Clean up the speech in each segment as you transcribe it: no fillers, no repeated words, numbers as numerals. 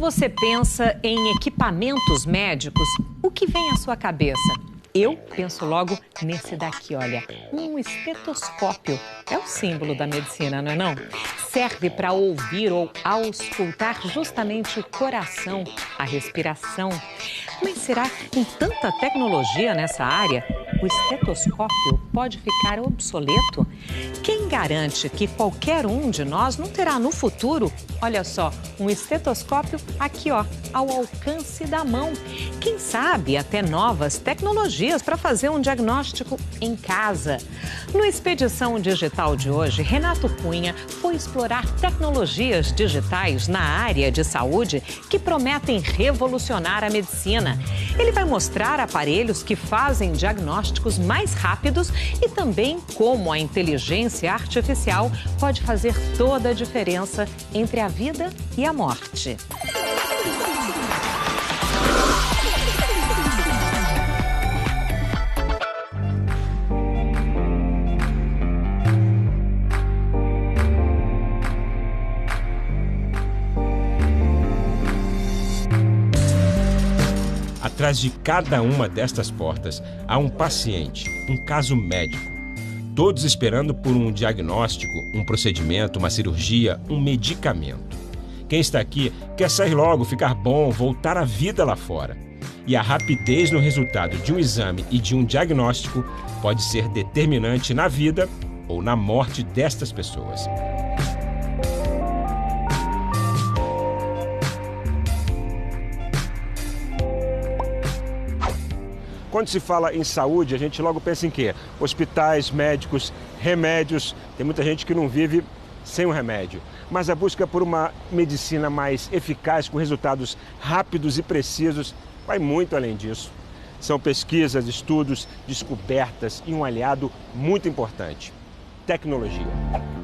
você pensa em equipamentos médicos, o que vem à sua cabeça? Eu penso logo nesse daqui, olha, um estetoscópio. É o símbolo da medicina, não é não? Serve para ouvir ou auscultar justamente o coração, a respiração. Mas será que com tanta tecnologia nessa área, o estetoscópio pode ficar obsoleto? Quem garante que qualquer um de nós não terá no futuro, olha só, um estetoscópio aqui, ó, ao alcance da mão? Quem sabe até novas tecnologias para fazer um diagnóstico em casa. No Expedição Digital de hoje, Renato Cunha foi explorar tecnologias digitais na área de saúde que prometem revolucionar a medicina. Ele vai mostrar aparelhos que fazem diagnósticos mais rápidos e também como a inteligência artificial pode fazer toda a diferença entre a vida e a morte. Atrás de cada uma destas portas há um paciente, um caso médico. Todos esperando por um diagnóstico, um procedimento, uma cirurgia, um medicamento. Quem está aqui quer sair logo, ficar bom, voltar à vida lá fora. E a rapidez no resultado de um exame e de um diagnóstico pode ser determinante na vida ou na morte destas pessoas. Quando se fala em saúde, a gente logo pensa em quê? Hospitais, médicos, remédios. Tem muita gente que não vive sem um remédio. Mas a busca por uma medicina mais eficaz, com resultados rápidos e precisos, vai muito além disso. São pesquisas, estudos, descobertas e um aliado muito importante: tecnologia.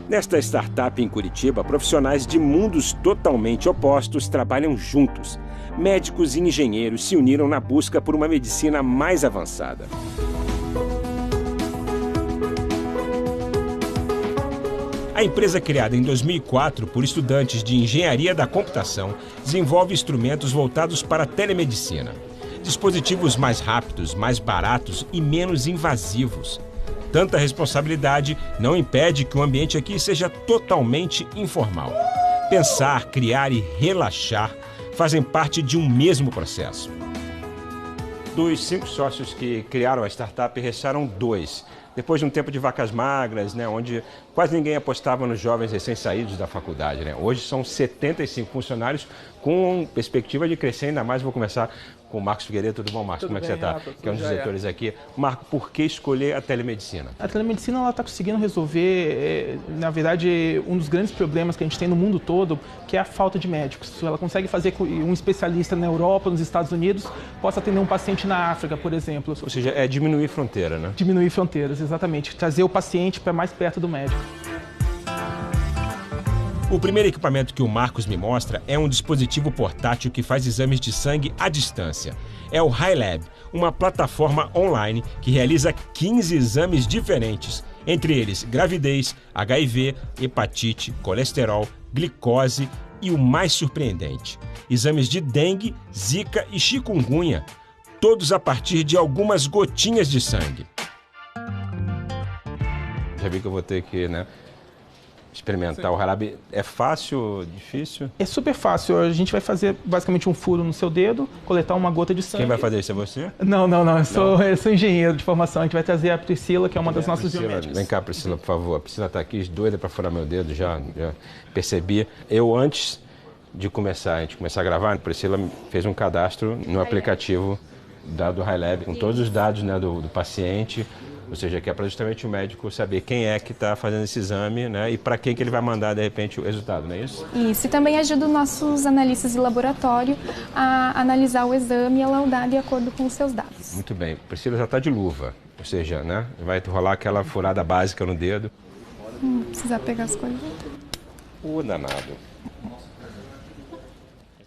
Nesta startup em Curitiba, profissionais de mundos totalmente opostos trabalham juntos. Médicos e engenheiros se uniram na busca por uma medicina mais avançada. A empresa, criada em 2004 por estudantes de engenharia da computação, desenvolve instrumentos voltados para a telemedicina. Dispositivos mais rápidos, mais baratos e menos invasivos. Tanta responsabilidade não impede que o ambiente aqui seja totalmente informal. Pensar, criar e relaxar fazem parte de um mesmo processo. Dos 5 sócios que criaram a startup, restaram 2. Depois de um tempo de vacas magras, onde quase ninguém apostava nos jovens recém-saídos da faculdade. Hoje são 75 funcionários com perspectiva de crescer ainda mais. Vou começar com o Marcos Figueiredo. Tudo bom, Marcos? Como é que você está? Que é um dos diretores aqui. Marco, por que escolher a telemedicina? A telemedicina está conseguindo resolver, na verdade, um dos grandes problemas que a gente tem no mundo todo, que é a falta de médicos. Ela consegue fazer com que um especialista na Europa, nos Estados Unidos, possa atender um paciente na África, por exemplo. Ou seja, é diminuir fronteira, né? Diminuir fronteiras, exatamente. Trazer o paciente para mais perto do médico. O primeiro equipamento que o Marcos me mostra é um dispositivo portátil que faz exames de sangue à distância. É o HiLab, uma plataforma online que realiza 15 exames diferentes, entre eles gravidez, HIV, hepatite, colesterol, glicose e o mais surpreendente, exames de dengue, zika e chikungunya, todos a partir de algumas gotinhas de sangue. Já vi que eu vou ter que, experimentar. Sim. O HiLab é fácil, difícil? É super fácil. A gente vai fazer basicamente um furo no seu dedo, coletar uma gota de sangue. Quem vai fazer isso é você? Não. Eu sou engenheiro de formação. A gente vai trazer a Priscila, que é uma das nossas biomédicas. Vem cá, Priscila, por favor. A Priscila está aqui, doida para furar meu dedo, já percebi. Antes de a gente começar a gravar, a Priscila fez um cadastro no aplicativo do HiLab, com todos os dados do paciente. Ou seja, que é para justamente o médico saber quem é que está fazendo esse exame, e para quem que ele vai mandar, de repente, o resultado, não é isso? Isso, e também ajuda os nossos analistas de laboratório a analisar o exame e a laudar de acordo com os seus dados. Muito bem. Priscila já está de luva, ou seja, vai rolar aquela furada básica no dedo. Não precisa pegar as coisas. Danado.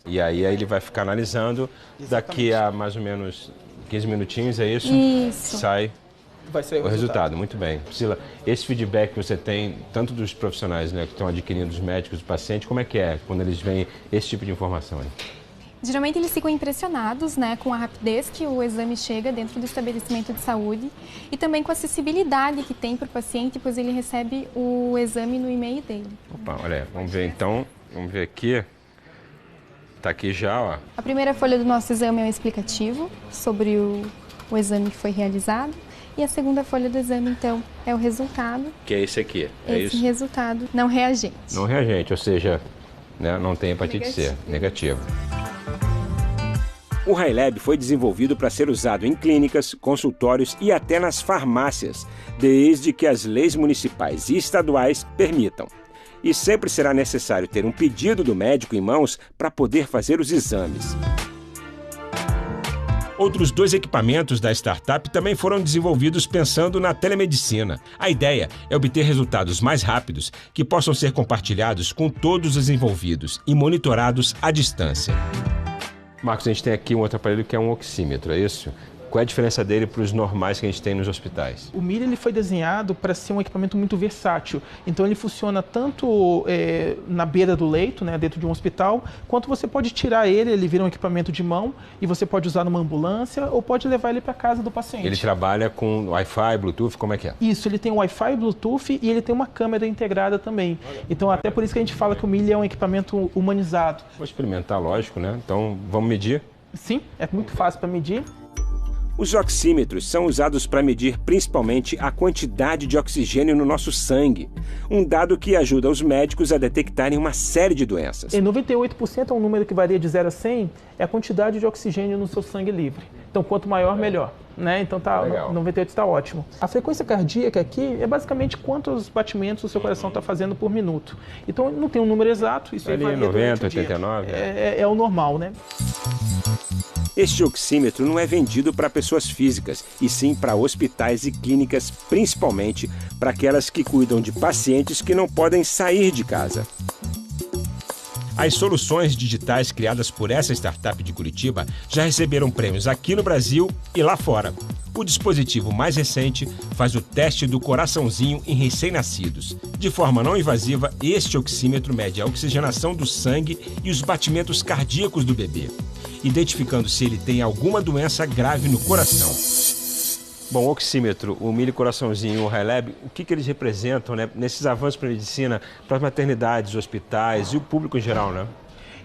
E aí ele vai ficar analisando. Daqui a mais ou menos 15 minutinhos, é isso? Isso. Sai vai sair o resultado. Muito bem. Priscila, esse feedback que você tem, tanto dos profissionais que estão adquirindo, dos médicos, dos pacientes, como é que é quando eles veem esse tipo de informação aí? Geralmente eles ficam impressionados, né, com a rapidez que o exame chega dentro do estabelecimento de saúde e também com a acessibilidade que tem para o paciente, pois ele recebe o exame no e-mail dele. Opa, olha, vamos ver então, vamos ver aqui. Tá aqui já, ó. A primeira folha do nosso exame é um explicativo sobre o exame que foi realizado. E a segunda folha do exame, então, é o resultado. Que é esse aqui, é esse isso? Resultado não reagente. Não reagente, ou seja, né, não tem hepatite C, negativo. O HiLab foi desenvolvido para ser usado em clínicas, consultórios e até nas farmácias, desde que as leis municipais e estaduais permitam. E sempre será necessário ter um pedido do médico em mãos para poder fazer os exames. Outros 2 equipamentos da startup também foram desenvolvidos pensando na telemedicina. A ideia é obter resultados mais rápidos que possam ser compartilhados com todos os envolvidos e monitorados à distância. Marcos, a gente tem aqui um outro aparelho que é um oxímetro, é isso? Qual é a diferença dele para os normais que a gente tem nos hospitais? O Mili ele foi desenhado para ser um equipamento muito versátil. Então ele funciona tanto na beira do leito, né, dentro de um hospital, quanto você pode tirar ele vira um equipamento de mão e você pode usar numa ambulância ou pode levar ele para casa do paciente. Ele trabalha com Wi-Fi, Bluetooth, como é que é? Isso, ele tem Wi-Fi, Bluetooth e ele tem uma câmera integrada também. Então até por isso que a gente fala que o Mili é um equipamento humanizado. Vou experimentar, lógico, né? Então vamos medir? Sim, é muito fácil para medir. Os oxímetros são usados para medir principalmente a quantidade de oxigênio no nosso sangue, um dado que ajuda os médicos a detectarem uma série de doenças. Em 98% é um número que varia de 0 a 100, é a quantidade de oxigênio no seu sangue livre. Então, quanto maior, melhor. Né? Então, 98 está ótimo. A frequência cardíaca aqui é basicamente quantos batimentos o seu coração está fazendo por minuto. Então, não tem um número exato. Isso ali, 90, 89. É o normal, né? Este oxímetro não é vendido para pessoas físicas, e sim para hospitais e clínicas, principalmente para aquelas que cuidam de pacientes que não podem sair de casa. As soluções digitais criadas por essa startup de Curitiba já receberam prêmios aqui no Brasil e lá fora. O dispositivo mais recente faz o teste do coraçãozinho em recém-nascidos. De forma não invasiva, este oxímetro mede a oxigenação do sangue e os batimentos cardíacos do bebê, identificando se ele tem alguma doença grave no coração. Bom, o oxímetro, o Mili Coraçãozinho e o HiLab, o que eles representam, né, nesses avanços para a medicina, para as maternidades, hospitais e o público em geral, né?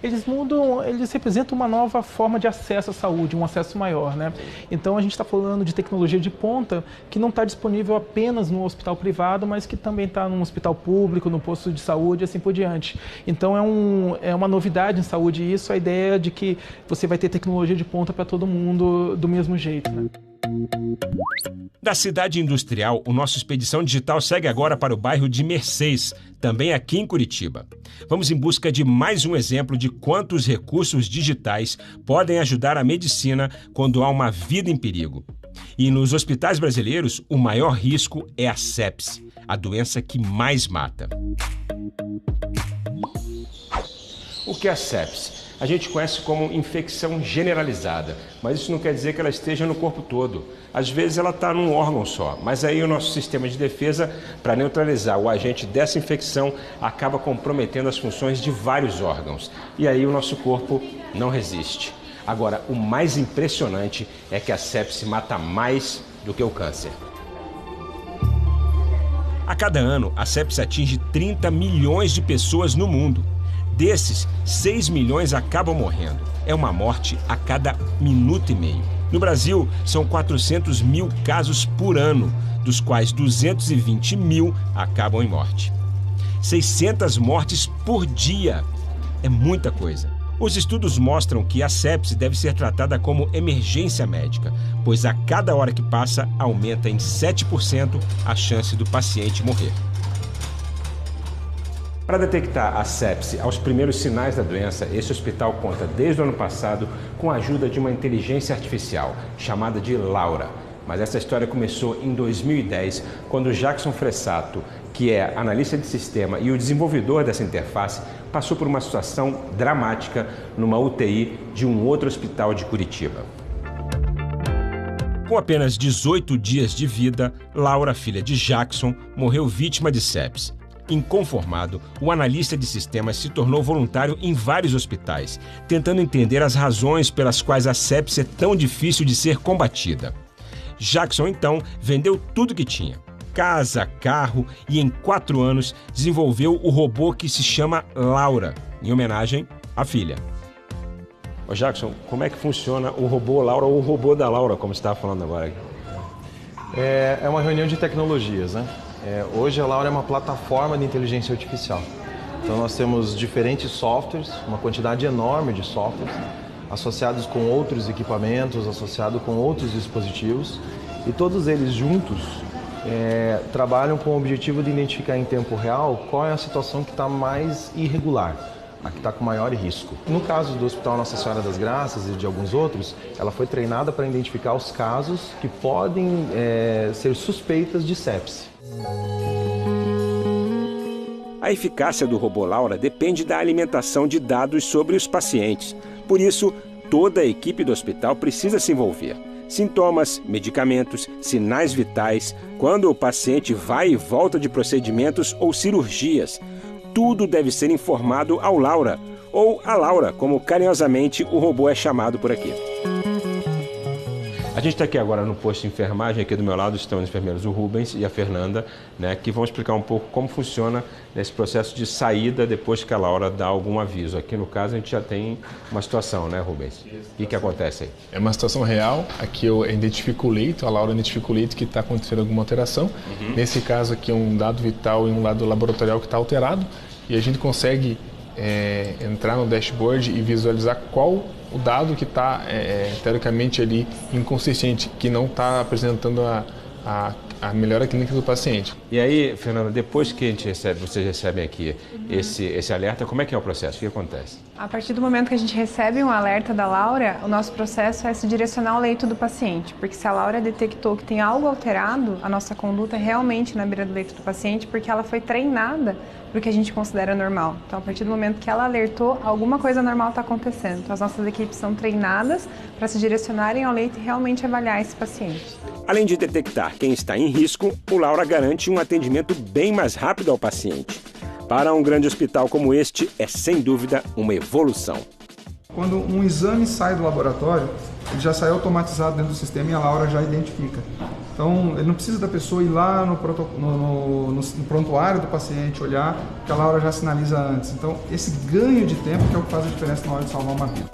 Eles representam uma nova forma de acesso à saúde, um acesso maior, né? Então a gente está falando de tecnologia de ponta que não está disponível apenas no hospital privado, mas que também está no hospital público, no posto de saúde e assim por diante. Então é uma novidade em saúde isso, a ideia de que você vai ter tecnologia de ponta para todo mundo do mesmo jeito, né? Da cidade industrial, o nosso Expedição Digital segue agora para o bairro de Mercês, também aqui em Curitiba. Vamos em busca de mais um exemplo de quantos recursos digitais podem ajudar a medicina quando há uma vida em perigo. E nos hospitais brasileiros, o maior risco é a sepse, a doença que mais mata. O que é a sepse? A gente conhece como infecção generalizada, mas isso não quer dizer que ela esteja no corpo todo. Às vezes ela está num órgão só, mas aí o nosso sistema de defesa, para neutralizar o agente dessa infecção, acaba comprometendo as funções de vários órgãos. E aí o nosso corpo não resiste. Agora, o mais impressionante é que a sepse mata mais do que o câncer. A cada ano, a sepse atinge 30 milhões de pessoas no mundo. Desses, 6 milhões acabam morrendo. É uma morte a cada minuto e meio. No Brasil, são 400 mil casos por ano, dos quais 220 mil acabam em morte. 600 mortes por dia. É muita coisa. Os estudos mostram que a sepse deve ser tratada como emergência médica, pois a cada hora que passa, aumenta em 7% a chance do paciente morrer. Para detectar a sepse aos primeiros sinais da doença, esse hospital conta desde o ano passado com a ajuda de uma inteligência artificial, chamada de Laura. Mas essa história começou em 2010, quando Jackson Fressato, que é analista de sistema e o desenvolvedor dessa interface, passou por uma situação dramática numa UTI de um outro hospital de Curitiba. Com apenas 18 dias de vida, Laura, filha de Jackson, morreu vítima de sepse. Inconformado, o analista de sistemas se tornou voluntário em vários hospitais, tentando entender as razões pelas quais a sepse é tão difícil de ser combatida. Jackson, então, vendeu tudo que tinha. Casa, carro e em 4 anos desenvolveu o robô que se chama Laura, em homenagem à filha. Ô Jackson, como é que funciona o robô Laura ou o robô da Laura, como você estava falando agora? É uma reunião de tecnologias, né? Hoje a Laura é uma plataforma de inteligência artificial. Então nós temos diferentes softwares, uma quantidade enorme de softwares, associados com outros equipamentos, associados com outros dispositivos, e todos eles juntos trabalham com o objetivo de identificar em tempo real qual é a situação que está mais irregular, a que está com maior risco. No caso do Hospital Nossa Senhora das Graças e de alguns outros, ela foi treinada para identificar os casos que podem ser suspeitas de sepse. A eficácia do robô Laura depende da alimentação de dados sobre os pacientes. Por isso, toda a equipe do hospital precisa se envolver. Sintomas, medicamentos, sinais vitais, quando o paciente vai e volta de procedimentos ou cirurgias. Tudo deve ser informado ao Laura, ou a Laura, como carinhosamente o robô é chamado por aqui. A gente está aqui agora no posto de enfermagem, aqui do meu lado estão os enfermeiros, o Rubens e a Fernanda, né, que vão explicar um pouco como funciona esse processo de saída depois que a Laura dá algum aviso. Aqui no caso a gente já tem uma situação, né, Rubens? O que acontece aí? É uma situação real, aqui eu identifico o leito, a Laura identifica o leito que está acontecendo alguma alteração. Nesse caso aqui é um dado vital e um dado laboratorial que está alterado, e a gente consegue entrar no dashboard e visualizar qual o dado que está, teoricamente, ali inconsistente, que não está apresentando a melhora clínica do paciente. E aí, Fernanda, depois que vocês recebem aqui esse alerta, como é que é o processo? O que acontece? A partir do momento que a gente recebe um alerta da Laura, o nosso processo é se direcionar ao leito do paciente, porque se a Laura detectou que tem algo alterado, a nossa conduta é realmente na beira do leito do paciente, porque ela foi treinada para o que a gente considera normal. Então, a partir do momento que ela alertou, alguma coisa normal está acontecendo. Então, as nossas equipes são treinadas para se direcionarem ao leito e realmente avaliar esse paciente. Além de detectar quem está em risco, o Laura garante um atendimento bem mais rápido ao paciente. Para um grande hospital como este, é sem dúvida uma evolução. Quando um exame sai do laboratório, ele já sai automatizado dentro do sistema e a Laura já identifica. Então, ele não precisa da pessoa ir lá no prontuário do paciente, olhar, que a Laura já sinaliza antes. Então, esse ganho de tempo que é o que faz a diferença na hora de salvar uma vida.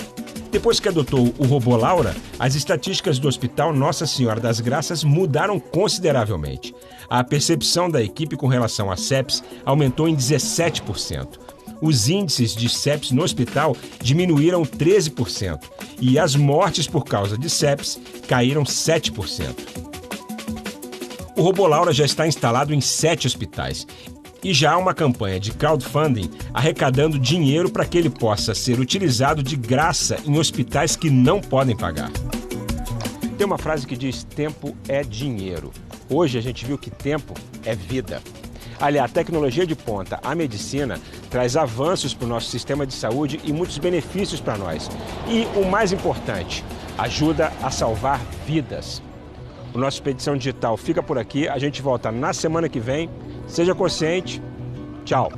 Depois que adotou o robô Laura, as estatísticas do Hospital Nossa Senhora das Graças mudaram consideravelmente. A percepção da equipe com relação à sepse aumentou em 17%. Os índices de sepse no hospital diminuíram 13% e as mortes por causa de sepse caíram 7%. O robô Laura já está instalado em 7 hospitais e já há uma campanha de crowdfunding arrecadando dinheiro para que ele possa ser utilizado de graça em hospitais que não podem pagar. Tem uma frase que diz: tempo é dinheiro. Hoje a gente viu que tempo é vida. Aliás, a tecnologia de ponta, a medicina, traz avanços para o nosso sistema de saúde e muitos benefícios para nós. E o mais importante, ajuda a salvar vidas. O nosso Expedição Digital fica por aqui, a gente volta na semana que vem. Seja consciente. Tchau.